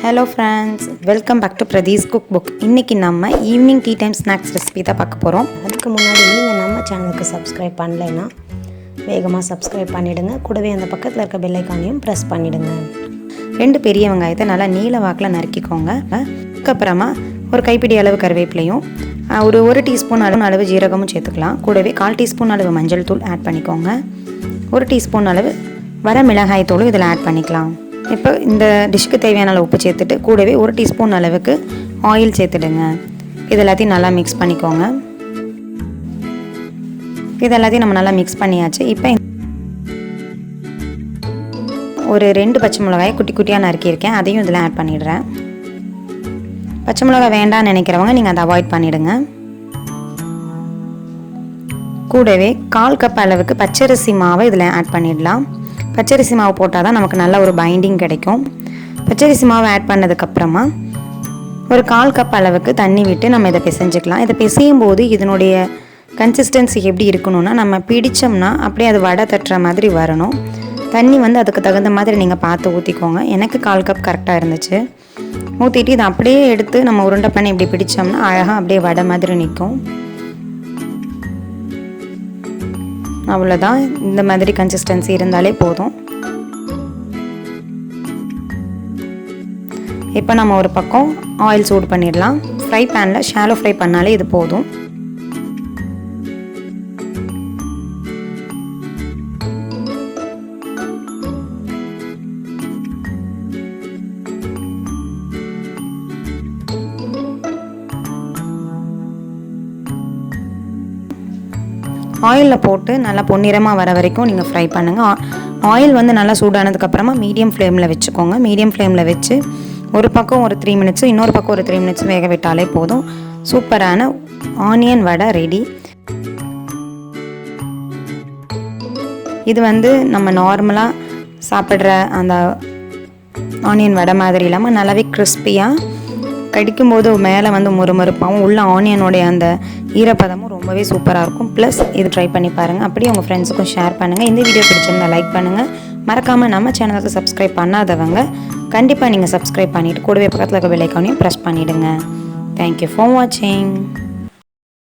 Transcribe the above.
Hello friends, welcome back to Pradhi's Cookbook. இன்னைக்கு நம்ம evening tea time snacks recipe தான் பார்க்க போறோம். அதுக்கு முன்னாடி நீங்கள் நம்ம சேனலுக்கு சப்ஸ்கிரைப் பண்ணலைன்னா வேகமாக சப்ஸ்கிரைப் பண்ணிடுங்க. கூடவே அந்த பக்கத்தில் இருக்க பெல் ஐக்கானையும் ப்ரெஸ் பண்ணிடுங்க. 2 பெரிய வெங்காயத்தை நல்லா நீல வாக்கில் நறுக்கிக்கோங்க. அதுக்கப்புறமா ஒரு கைப்பிடி அளவு கருவேப்பிலையும் ஒரு 1 டீஸ்பூன் அளவு ஜீரகமும் சேர்த்துக்கலாம். கூடவே 1/4 டீஸ்பூன் அளவு மஞ்சள் தூள் ஆட் பண்ணிக்கோங்க. 1 டீஸ்பூன் அளவு வர மிளகாய் தூள் இதில் ஆட் பண்ணிக்கலாம். இப்போ இந்த டிஷ்க்கு தேவையான அளவு உப்பு சேர்த்துட்டு கூடவே 1 டீஸ்பூன் அளவுக்கு ஆயில் சேர்த்துடுங்க. இது எல்லாத்தையும் நல்லா மிக்ஸ் பண்ணிக்கோங்க. இது எல்லாத்தையும் நம்ம நல்லா மிக்ஸ் பண்ணியாச்சு. இப்போ ஒரு 2 பச்சை மிளகாயை குட்டி குட்டியாக நறுக்கியிருக்கேன், அதையும் இதில் ஆட் பண்ணிடுறேன். பச்சை மிளகாய் வேண்டாம்னு நினைக்கிறவங்க நீங்கள் அதை அவாய்ட் பண்ணிவிடுங்க. கூடவே 1/4 கப் அளவுக்கு பச்சரிசி மாவை இதில் ஆட் பண்ணிடலாம். பச்சரிசி மாவு போட்டால் தான் நமக்கு நல்ல ஒரு பைண்டிங் கிடைக்கும். பச்சரிசி மாவு ஆட் பண்ணதுக்கப்புறமா ஒரு 1/4 கப் அளவுக்கு தண்ணி விட்டு நம்ம இதை பிசைஞ்சிக்கலாம். இதை பிசையும் போது இதனுடைய கன்சிஸ்டன்சி எப்படி இருக்கணும்னா, நம்ம பிடிச்சோம்னா அப்படியே அது வடை தட்டுற மாதிரி வரணும். தண்ணி அதுக்கு தகுந்த மாதிரி நீங்கள் பார்த்து ஊற்றிக்கோங்க. எனக்கு 1/4 கப் கரெக்டாக இருந்துச்சு. ஊற்றிட்டு இதை அப்படியே எடுத்து நம்ம உருண்டை பண்ணி இப்படி பிடிச்சோம்னா அழகாக அப்படியே வடை மாதிரி நிற்கும். அவ்வளோதான், இந்த மாதிரி கன்சிஸ்டன்சி இருந்தாலே போதும். இப்போ நம்ம ஒரு பக்கம் ஆயில் சூடு பண்ணிடலாம். ஃப்ரை பேனில் ஷாலோ ஃப்ரை பண்ணாலே இது போதும். ஆயிலில் போட்டு நல்லா பொன்னிறமாக வர வரைக்கும் நீங்கள் ஃப்ரை பண்ணுங்கள். ஆயில் நல்லா சூடானதுக்கப்புறமா மீடியம் ஃப்ளேமில் வச்சுக்கோங்க. மீடியம் ஃப்ளேமில் வச்சு ஒரு பக்கம் ஒரு 3 மினிட்ஸும் இன்னொரு பக்கம் ஒரு 3 மினிட்ஸும் வேக விட்டாலே போதும். சூப்பரான ஆனியன் வடை ரெடி. இது நம்ம நார்மலாக சாப்பிட்ற அந்த ஆனியன் வடை மாதிரி இல்லாமல் நல்லாவே கிறிஸ்பியாக, கடிக்கும்போது மேலே மொறுமொறுப்பாகவும் உள்ள ஆனியனோடைய அந்த ஈரப்பதமும் ரொம்பவே சூப்பராக இருக்கும். ப்ளஸ் இது ட்ரை பண்ணி பாருங்கள். அப்படியே உங்கள் ஃப்ரெண்ட்ஸுக்கும் ஷேர் பண்ணுங்கள். இந்த வீடியோ பிடிச்சிருந்தா லைக் பண்ணுங்கள். மறக்காமல் நம்ம சேனலுக்கு சப்ஸ்கிரைப் பண்ணாதவங்க கண்டிப்பாக நீங்கள் சப்ஸ்கிரைப் பண்ணிவிட்டு கூடவே பக்கத்தில் இருக்க பெல் ஐக்கானையும் ப்ரெஸ் பண்ணிவிடுங்க. தேங்க்யூ ஃபார் வாட்சிங்.